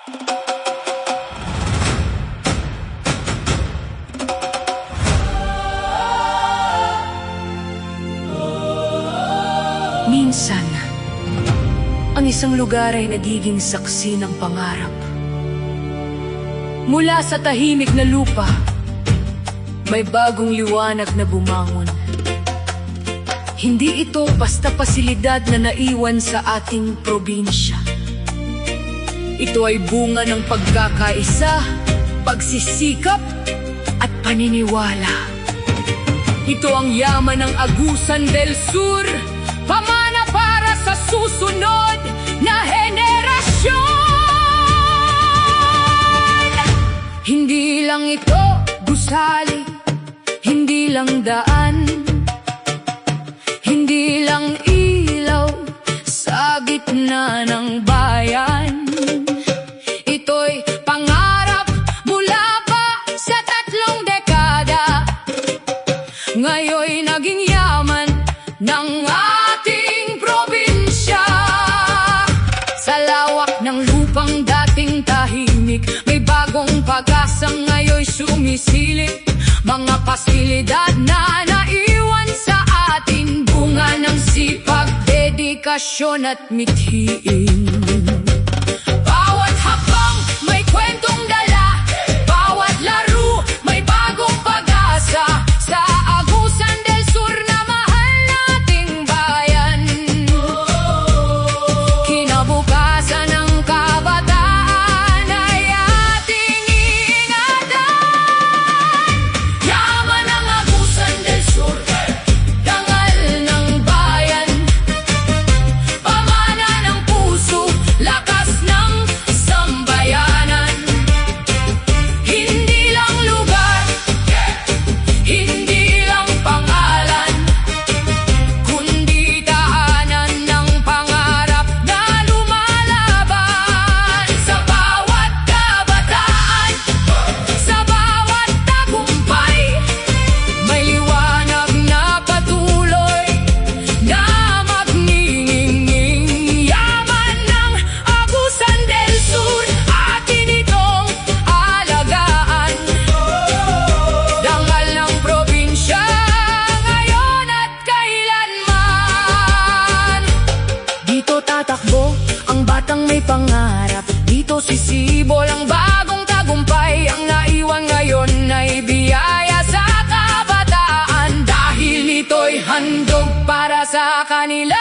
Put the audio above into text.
Minsan, ang isang lugar ay nagiging saksi ng pangarap. Mula sa tahimik na lupa, may bagong liwanag na bumangon. Hindi ito basta pasilidad na naiwan sa ating probinsya. Ito ay bunga ng pagkakaisa, pagsisikap, at paniniwala. Ito ang yaman ng Agusan del Sur, pamana para sa susunod na henerasyon. Hindi lang ito gusali, hindi lang daan, hindi lang ilaw sa gitna ng bayan. Ito'y pangarap mula pa sa 3 dekada, ngayon'y naging yaman ng ating probinsya. Sa lawak ng lupang dating tahimik, may bagong pag-asa ngayon'y sumisilip. Mga pasilidad na naiwan sa atin, bunga ng sipag, dedikasyon at mithiin. Bawat hakbang may kwentong dala, bawat laro may bagong pag-asa. Sa Agusan del Sur na mahal nating bayan, kinabukasan ng kabataan ay ating ingatan. Yaman ng Agusan del Sur, dangal ng bayan, pamana ng puso, lakas ng sambayanan. Hindi lang lugar, hindi lang pangalan, kundi tahanan ng pangarap na lumalaban. Sa bawat kabataan, sa bawat tagumpay, may liwanag na patuloy na magningning. Yaman ng Agusan del Sur, atin itong alagaan. Dangal ng probinsya ngayon at kailanman. Dito tatakbo ang batang may pangarap, dito sisibol ang bagong tagumpay. Ang naiwan ngayon ay biyaya sa kabataan, dahil ito'y handog para sa kanila.